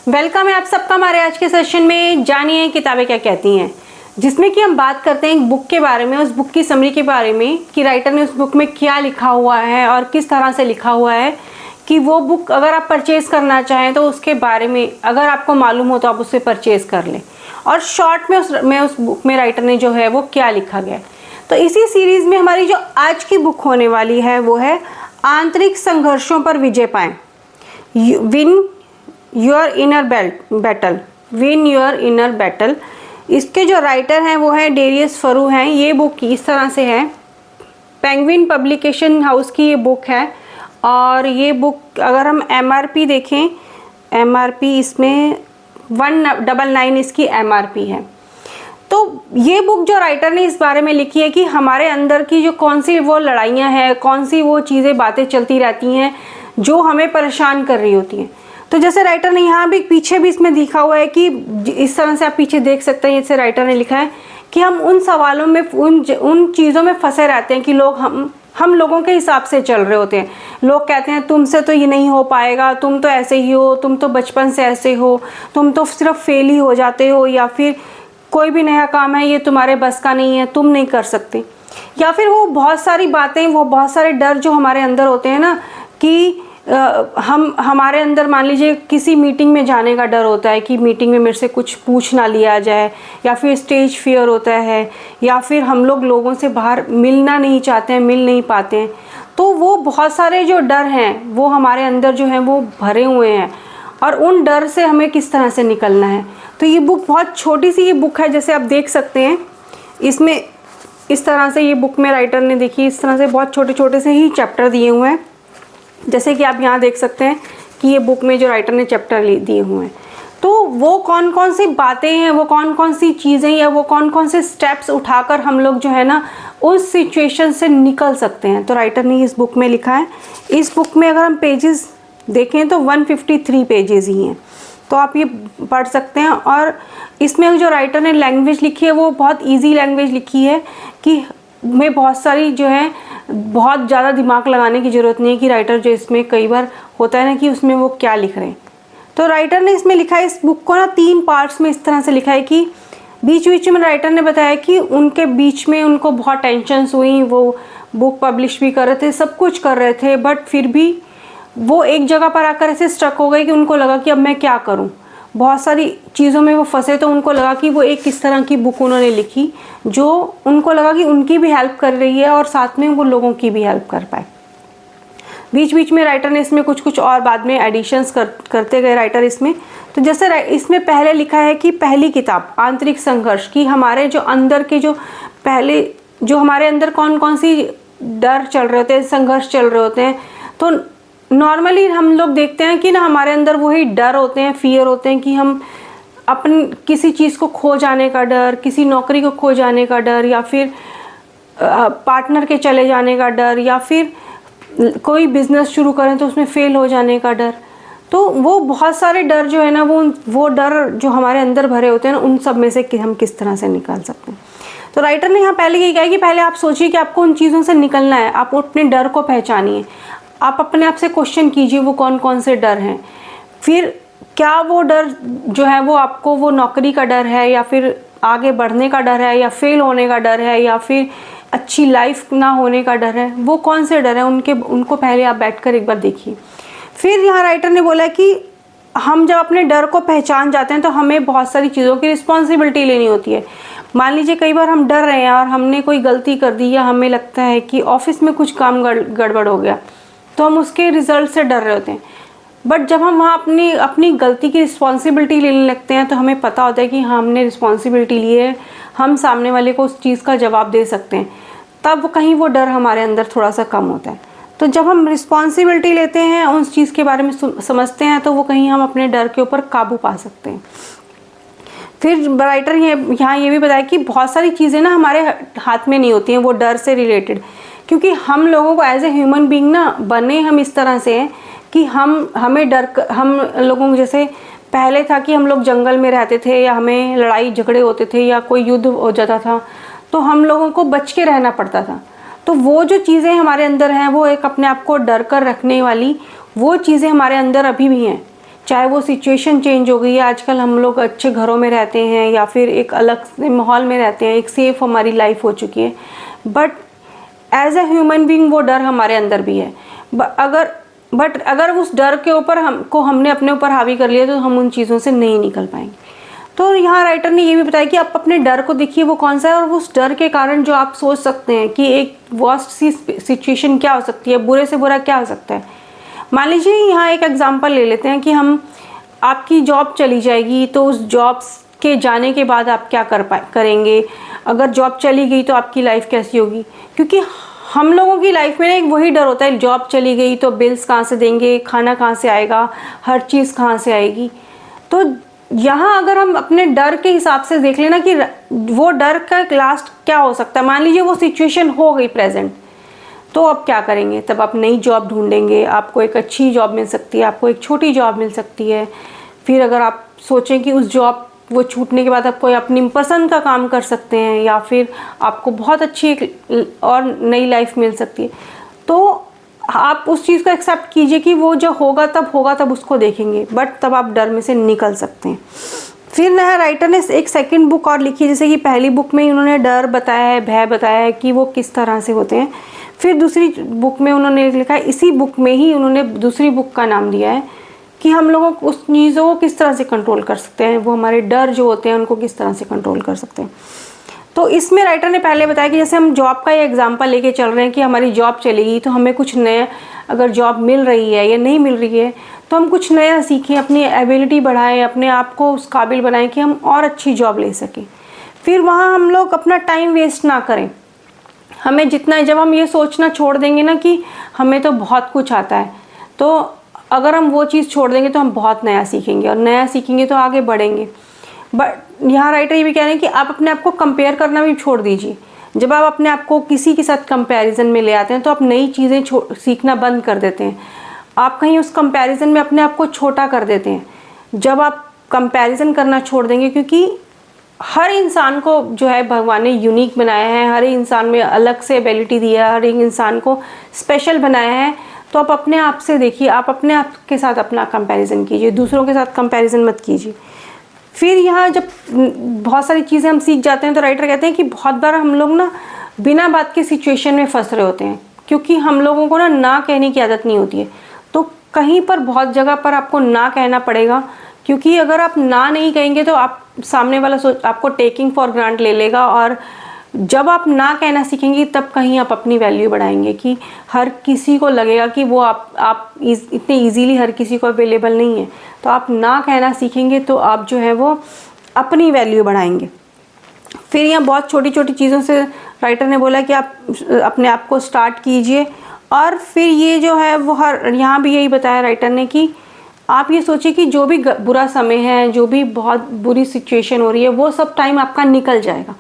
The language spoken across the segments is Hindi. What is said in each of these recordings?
वेलकम है आप सबका हमारे आज के सेशन में। जानिए किताबें क्या कहती हैं, जिसमें कि हम बात करते हैं एक बुक के बारे में, उस बुक की समरी के बारे में कि राइटर ने उस बुक में क्या लिखा हुआ है और किस तरह से लिखा हुआ है, कि वो बुक अगर आप परचेज़ करना चाहें तो उसके बारे में अगर आपको मालूम हो तो आप उससे परचेज़ कर लें, और शॉर्ट में उस बुक में राइटर ने जो है वो क्या लिखा गया है। तो इसी सीरीज़ में हमारी जो आज की बुक होने वाली है वो है आंतरिक संघर्षों पर विजय पाएं, win your inner battle, win your inner battle. इसके जो राइटर हैं वो है डेरियस फरू हैं। ये बुक इस तरह से है, पेंगुइन पब्लिकेशन हाउस की ये बुक है, और ये बुक अगर हम MRP देखें, MRP इसमें 199 इसकी MRP है। तो ये बुक जो राइटर ने इस बारे में लिखी है कि हमारे अंदर की जो कौन सी वो लड़ाइयाँ हैं, कौन सी वो चीज़ें बातें चलती रहती हैं जो हमें परेशान कर रही होती हैं। तो जैसे राइटर ने यहाँ भी पीछे भी इसमें लिखा हुआ है कि इस तरह से आप पीछे देख सकते हैं, जैसे राइटर ने लिखा है कि हम उन सवालों में उन चीज़ों में फंसे रहते हैं कि लोग हम लोगों के हिसाब से चल रहे होते हैं। लोग कहते हैं तुमसे तो ये नहीं हो पाएगा, तुम तो ऐसे ही हो, तुम तो बचपन से ऐसे हो, तुम तो सिर्फ फेल ही हो जाते हो, या फिर कोई भी नया काम है ये तुम्हारे बस का नहीं है, तुम नहीं कर सकते। या फिर वो बहुत सारी बातें, वो बहुत सारे डर जो हमारे अंदर होते हैं ना, कि हमारे अंदर मान लीजिए किसी मीटिंग में जाने का डर होता है कि मीटिंग में मेरे से कुछ पूछ ना लिया जाए, या फिर स्टेज फियर होता है, या फिर हम लोग लोगों से बाहर मिलना नहीं चाहते हैं, मिल नहीं पाते हैं। तो वो बहुत सारे जो डर हैं वो हमारे अंदर जो हैं वो भरे हुए हैं, और उन डर से हमें किस तरह से निकलना है। तो ये बुक बहुत छोटी सी ये बुक है, जैसे आप देख सकते हैं इसमें इस तरह से ये बुक में राइटर ने देखिए इस तरह से बहुत छोटे छोटे से ही चैप्टर दिए हुए हैं। जैसे कि आप यहाँ देख सकते हैं कि ये बुक में जो राइटर ने चैप्टर दिए हुए हैं, तो वो कौन कौन सी बातें हैं, वो कौन कौन सी चीज़ें, या वो कौन कौन से स्टेप्स उठाकर हम लोग जो है ना उस सिचुएशन से निकल सकते हैं, तो राइटर ने इस बुक में लिखा है। इस बुक में अगर हम पेजेस देखें तो 153 पेजेस ही हैं, तो आप ये पढ़ सकते हैं। और इसमें जो राइटर ने लैंग्वेज लिखी है वो बहुत ईजी लैंग्वेज लिखी है, कि में बहुत सारी जो है बहुत ज़्यादा दिमाग लगाने की ज़रूरत नहीं है कि राइटर जो इसमें कई बार होता है ना कि उसमें वो क्या लिख रहे हैं। तो राइटर ने इसमें लिखा है, इस बुक को ना 3 पार्ट्स में इस तरह से लिखा है कि बीच बीच में राइटर ने बताया कि उनके बीच में उनको बहुत टेंशन्स हुई, वो बुक पब्लिश भी कर रहे थे, सब कुछ कर रहे थे, बट फिर भी वो एक जगह पर आकर ऐसे स्टक हो गए कि उनको लगा कि अब मैं क्या करूं। बहुत सारी चीज़ों में वो फंसे, तो उनको लगा कि वो एक किस तरह की बुक उन्होंने लिखी जो उनको लगा कि उनकी भी हेल्प कर रही है और साथ में वो लोगों की भी हेल्प कर पाए। बीच बीच में राइटर ने इसमें कुछ और बाद में एडिशंस करते गए राइटर इसमें। तो जैसे इसमें पहले लिखा है कि पहली किताब आंतरिक संघर्ष की, हमारे जो अंदर के जो पहले जो हमारे अंदर कौन कौन सी डर चल रहे होते हैं, संघर्ष चल रहे होते हैं। तो नॉर्मली हम लोग देखते हैं कि ना हमारे अंदर वही डर होते हैं, फियर होते हैं, कि हम अपन किसी चीज़ को खो जाने का डर, किसी नौकरी को खो जाने का डर, या फिर पार्टनर के चले जाने का डर, या फिर कोई बिजनेस शुरू करें तो उसमें फेल हो जाने का डर। तो वो बहुत सारे डर जो है ना वो डर जो हमारे अंदर भरे होते हैं ना, उन सब में से हम किस तरह से निकाल सकते हैं। तो राइटर ने यहाँ पहले ये कहा कि पहले आप सोचिए कि आपको उन चीज़ों से निकलना है, आप अपने डर को पहचानिए, आप अपने आप से क्वेश्चन कीजिए वो कौन कौन से डर हैं। फिर क्या वो डर जो है वो आपको वो नौकरी का डर है, या फिर आगे बढ़ने का डर है, या फेल होने का डर है, या फिर अच्छी लाइफ ना होने का डर है, वो कौन से डर है उनको पहले आप बैठकर एक बार देखिए। फिर यहाँ राइटर ने बोला कि हम जब अपने डर को पहचान जाते हैं तो हमें बहुत सारी चीज़ों की रिस्पॉन्सिबिलिटी लेनी होती है। मान लीजिए कई बार हम डर रहे हैं और हमने कोई गलती कर दी, या हमें लगता है कि ऑफिस में कुछ काम गड़बड़ हो गया, तो हम उसके रिजल्ट से डर रहे होते हैं। बट जब हम वहाँ अपनी गलती की रिस्पॉन्सिबिलिटी लेने लगते हैं तो हमें पता होता है कि हाँ हमने रिस्पॉन्सिबिलिटी ली है, हम सामने वाले को उस चीज़ का जवाब दे सकते हैं, तब कहीं वो डर हमारे अंदर थोड़ा सा कम होता है। तो जब हम रिस्पॉन्सिबिलिटी लेते हैं, उस चीज़ के बारे में समझते हैं, तो वो कहीं हम अपने डर के ऊपर काबू पा सकते हैं। फिर राइटर यहाँ ये भी बताया कि बहुत सारी चीज़ें ना हमारे हाथ में नहीं होती हैं वो डर से रिलेटेड, क्योंकि हम लोगों को एज ए ह्यूमन बीइंग ना बने हम इस तरह से हैं कि हम लोगों को जैसे पहले था कि हम लोग जंगल में रहते थे, या हमें लड़ाई झगड़े होते थे, या कोई युद्ध हो जाता था, तो हम लोगों को बच के रहना पड़ता था। तो वो जो चीज़ें हमारे अंदर हैं, वो एक अपने आप को डर कर रखने वाली वो चीज़ें हमारे अंदर अभी भी हैं। चाहे वो सिचुएशन चेंज हो गई है, आजकल हम लोग अच्छे घरों में रहते हैं या फिर एक अलग माहौल में रहते हैं, एक सेफ हमारी लाइफ हो चुकी है, but as a human being वो डर हमारे अंदर भी है। बट अगर उस डर के ऊपर हमने अपने ऊपर हावी कर लिया तो हम उन चीज़ों से नहीं निकल पाएंगे। तो यहाँ राइटर ने ये भी बताया कि आप अपने डर को देखिए वो कौन सा है, और उस डर के कारण जो आप सोच सकते हैं कि एक वर्स्ट सी सिचुएशन क्या हो सकती है, बुरे से बुरा क्या हो सकता है। मान लीजिए यहाँ एक एग्जांपल ले लेते हैं कि आपकी जॉब चली जाएगी, तो उस जॉब के जाने के बाद आप क्या करेंगे। अगर जॉब चली गई तो आपकी लाइफ कैसी होगी, क्योंकि हम लोगों की लाइफ में एक वही डर होता है, जॉब चली गई तो बिल्स कहाँ से देंगे, खाना कहाँ से आएगा, हर चीज़ कहाँ से आएगी। तो यहाँ अगर हम अपने डर के हिसाब से देख लेना कि वो डर का लास्ट क्या हो सकता है। मान लीजिए वो सिचुएशन हो गई प्रेजेंट, तो अब क्या करेंगे, तब आप नई जॉब ढूंढेंगे, आपको एक अच्छी जॉब मिल सकती है, आपको एक छोटी जॉब मिल सकती है। फिर अगर आप सोचें कि उस जॉब वो छूटने के बाद आप कोई अपनी पसंद का काम कर सकते हैं, या फिर आपको बहुत अच्छी और नई लाइफ मिल सकती है, तो आप उस चीज़ को एक्सेप्ट कीजिए कि वो जो होगा तब उसको देखेंगे, बट तब आप डर में से निकल सकते हैं। फिर नया राइटर ने एक सेकंड बुक और लिखी, जैसे कि पहली बुक में उन्होंने डर बताया है, भय बताया है कि वो किस तरह से होते हैं। फिर दूसरी बुक में उन्होंने लिखा है, इसी बुक में ही उन्होंने दूसरी बुक का नाम दिया है कि हम लोगों को उस चीज़ों को किस तरह से कंट्रोल कर सकते हैं, वो हमारे डर जो होते हैं उनको किस तरह से कंट्रोल कर सकते हैं। तो इसमें राइटर ने पहले बताया कि जैसे हम जॉब का ये एग्जांपल लेके चल रहे हैं कि हमारी जॉब चलेगी तो हमें कुछ नया, अगर जॉब मिल रही है या नहीं मिल रही है तो हम कुछ नया सीखें, अपनी एबिलिटी बढ़ाएं, अपने आप को उस काबिल बनाएं कि हम और अच्छी जॉब ले सकें। फिर वहाँ हम लोग अपना टाइम वेस्ट ना करें। हमें जितना, जब हम ये सोचना छोड़ देंगे ना कि हमें तो बहुत कुछ आता है, तो अगर हम वो चीज़ छोड़ देंगे तो हम बहुत नया सीखेंगे, और नया सीखेंगे तो आगे बढ़ेंगे। बट यहाँ राइटर ये भी कह रहे हैं कि आप अपने आप को कंपेयर करना भी छोड़ दीजिए। जब आप अपने आप को किसी के साथ कंपैरिजन में ले आते हैं तो आप नई चीज़ें सीखना बंद कर देते हैं। आप कहीं उस कंपैरिजन में अपने आप को छोटा कर देते हैं। जब आप कंपैरिजन करना छोड़ देंगे, क्योंकि हर इंसान को जो है भगवान ने यूनिक बनाया है, हर इंसान में अलग से एबिलिटी दिया है, हर एक इंसान को स्पेशल बनाया है। तो आप अपने आप से देखिए, आप अपने आप के साथ अपना कंपैरिजन कीजिए, दूसरों के साथ कंपैरिजन मत कीजिए। फिर यहाँ जब बहुत सारी चीज़ें हम सीख जाते हैं तो राइटर कहते हैं कि बहुत बार हम लोग ना बिना बात के सिचुएशन में फंस रहे होते हैं, क्योंकि हम लोगों को ना कहने की आदत नहीं होती है। तो कहीं पर बहुत जगह पर आपको ना कहना पड़ेगा, क्योंकि अगर आप ना नहीं कहेंगे तो आप सामने वाला आपको टेकिंग फॉर ग्रांट ले लेगा, और जब आप ना कहना सीखेंगे तब कहीं आप अपनी वैल्यू बढ़ाएंगे कि हर किसी को लगेगा कि वो आप इतने इजीली हर किसी को अवेलेबल नहीं है। तो आप ना कहना सीखेंगे तो आप जो है वो अपनी वैल्यू बढ़ाएंगे। फिर यहाँ बहुत छोटी छोटी चीज़ों से राइटर ने बोला कि आप अपने आप को स्टार्ट कीजिए। और फिर ये जो है वो यहाँ भी यही बताया राइटर ने कि आप ये सोचिए कि जो भी बुरा समय है, जो भी बहुत बुरी सिचुएशन हो रही है, वो सब टाइम आपका निकल जाएगा,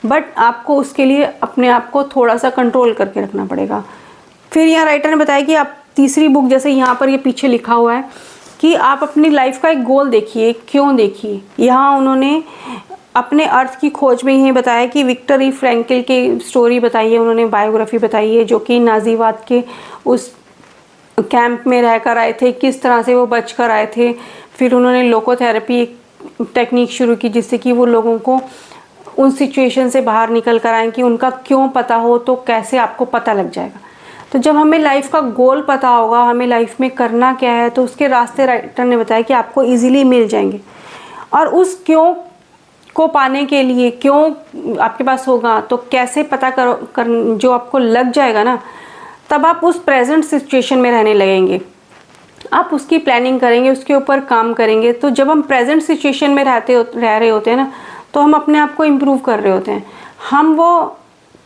बट आपको उसके लिए अपने आप को थोड़ा सा कंट्रोल करके रखना पड़ेगा। फिर यहाँ राइटर ने बताया कि आप तीसरी बुक, जैसे यहाँ पर ये पीछे लिखा हुआ है कि आप अपनी लाइफ का एक गोल देखिए, क्यों देखिए। यहाँ उन्होंने अपने अर्थ की खोज में यही बताया कि विक्टर ई फ्रैंकल की स्टोरी बताई है, उन्होंने बायोग्राफी बताई है, जो कि नाजीवाद के उस कैंप में रहकर आए थे, किस तरह से वो बच कर आए थे। फिर उन्होंने लोकोथेरेपी टेक्निक शुरू की, जिससे कि वो लोगों को उन सिचुएशन से बाहर निकल कर आए कि उनका क्यों पता हो तो कैसे आपको पता लग जाएगा। तो जब हमें लाइफ का गोल पता होगा, हमें लाइफ में करना क्या है, तो उसके रास्ते राइटर ने बताया कि आपको इजीली मिल जाएंगे। और उस क्यों को पाने के लिए, क्यों आपके पास होगा तो कैसे पता कर जो आपको लग जाएगा ना, तब आप उस प्रेजेंट सिचुएशन में रहने लगेंगे, आप उसकी प्लानिंग करेंगे, उसके ऊपर काम करेंगे। तो जब हम प्रेजेंट सिचुएशन में रह रहे होते हैं ना, तो हम अपने आप को इम्प्रूव कर रहे होते हैं। हम वो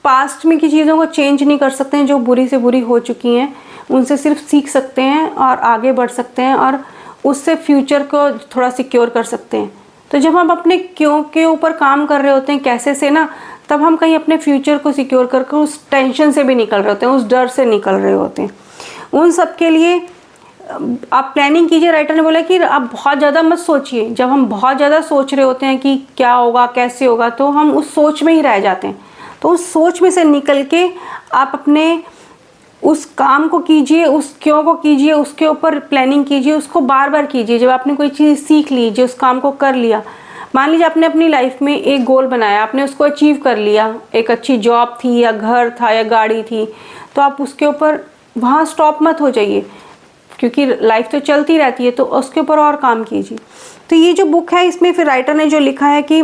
पास्ट में की चीज़ों को चेंज नहीं कर सकते हैं जो बुरी से बुरी हो चुकी हैं, उनसे सिर्फ सीख सकते हैं और आगे बढ़ सकते हैं, और उससे फ्यूचर को थोड़ा सिक्योर कर सकते हैं। तो जब हम अपने क्यों के ऊपर काम कर रहे होते हैं, कैसे से ना, तब हम कहीं अपने फ्यूचर को सिक्योर करके उस टेंशन से भी निकल रहे होते हैं, उस डर से निकल रहे होते हैं। उन सब के लिए आप प्लानिंग कीजिए। राइटर ने बोला कि आप बहुत ज़्यादा मत सोचिए। जब हम बहुत ज़्यादा सोच रहे होते हैं कि क्या होगा, कैसे होगा, तो हम उस सोच में ही रह जाते हैं। तो उस सोच में से निकल के आप अपने उस काम को कीजिए, उस क्यों को कीजिए, उसके ऊपर प्लानिंग कीजिए, उसको बार बार कीजिए। जब आपने कोई चीज़ सीख ली, जो उस काम को कर लिया, मान लीजिए आपने अपनी लाइफ में एक गोल बनाया, आपने उसको अचीव कर लिया, एक अच्छी जॉब थी या घर था या गाड़ी थी, तो आप उसके ऊपर वहाँ स्टॉप मत हो जाइए, क्योंकि लाइफ तो चलती रहती है, तो उसके ऊपर और काम कीजिए। तो ये जो बुक है, इसमें फिर राइटर ने जो लिखा है कि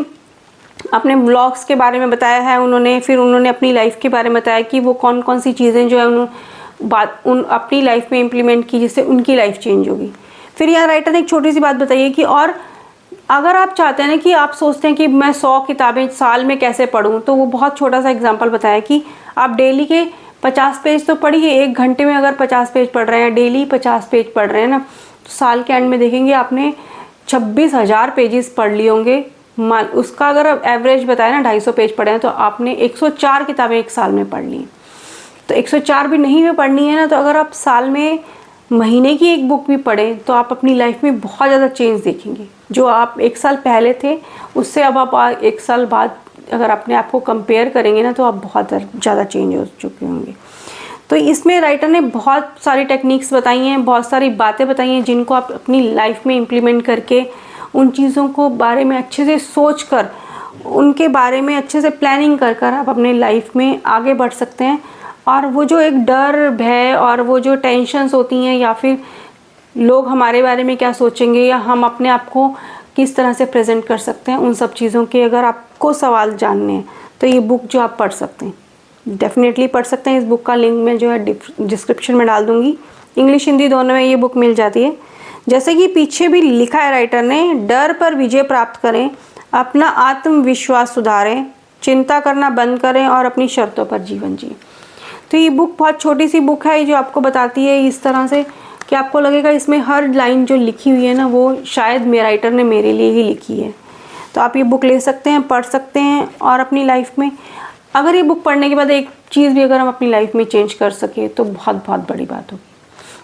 अपने ब्लॉग्स के बारे में बताया है उन्होंने, फिर उन्होंने अपनी लाइफ के बारे में बताया कि वो कौन कौन सी चीज़ें जो है उन अपनी लाइफ में इम्प्लीमेंट की जिससे उनकी लाइफ चेंज होगी। फिर यहाँ राइटर ने एक छोटी सी बात बताई है कि और अगर आप चाहते हैं ना कि आप सोचते हैं कि मैं 100 किताबें साल में कैसे पढूं, तो वो बहुत छोटा सा एग्जांपल बताया कि आप डेली के 50 पेज तो पढ़िए। 1 घंटे में अगर 50 पेज पढ़ रहे हैं, डेली 50 पेज पढ़ रहे हैं ना, तो साल के एंड में देखेंगे आपने 26,000 पेजेस पढ़ लिए होंगे। उसका अगर एवरेज बताए ना 250 पेज पढ़े हैं, तो आपने 104 किताबें एक साल में पढ़ ली। तो 104 भी नहीं में पढ़नी है ना, तो अगर आप साल में महीने की एक बुक भी पढ़ें, तो आप अपनी लाइफ में बहुत ज़्यादा चेंज देखेंगे। जो आप 1 साल पहले थे, उससे अब आप 1 साल बाद अगर अपने आप को कंपेयर करेंगे ना, तो आप बहुत ज़्यादा चेंज हो चुके होंगे। तो इसमें राइटर ने बहुत सारी टेक्निक्स बताई हैं, बहुत सारी बातें बताई हैं, जिनको आप अपनी लाइफ में इम्प्लीमेंट करके, उन चीज़ों को बारे में अच्छे से सोच कर, उनके बारे में अच्छे से प्लानिंग कर कर आप अपने लाइफ में आगे बढ़ सकते हैं। और वो जो एक डर, भय और वो जो टेंशन्स होती हैं, या फिर लोग हमारे बारे में क्या सोचेंगे, या हम अपने आप को किस तरह से प्रेजेंट कर सकते हैं, उन सब चीज़ों के अगर आपको सवाल जानने हैं, तो ये बुक जो आप पढ़ सकते हैं, डेफिनेटली पढ़ सकते हैं। इस बुक का लिंक मैं जो है डिस्क्रिप्शन में डाल दूँगी। इंग्लिश हिंदी दोनों में ये बुक मिल जाती है। जैसे कि पीछे भी लिखा है राइटर ने, डर पर विजय प्राप्त करें, अपना आत्मविश्वास सुधारें, चिंता करना बंद करें और अपनी शर्तों पर जीवन जिए। तो ये बुक बहुत छोटी सी बुक है, जो आपको बताती है इस तरह से कि आपको लगेगा इसमें हर लाइन जो लिखी हुई है ना, वो शायद राइटर ने मेरे लिए ही लिखी है। तो आप ये बुक ले सकते हैं, पढ़ सकते हैं, और अपनी लाइफ में अगर ये बुक पढ़ने के बाद एक चीज़ भी अगर हम अपनी लाइफ में चेंज कर सके, तो बहुत बहुत बड़ी बात होगी।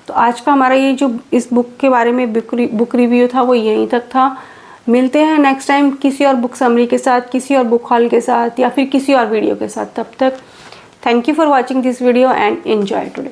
तो आज का हमारा ये जो इस बुक के बारे में बुक रिव्यू था, वो यहीं तक था। मिलते हैं नेक्स्ट टाइम किसी और बुक समरी के साथ, किसी और बुक हॉल के साथ, या फिर किसी और वीडियो के साथ। तब तक thank you for watching this video and enjoy today.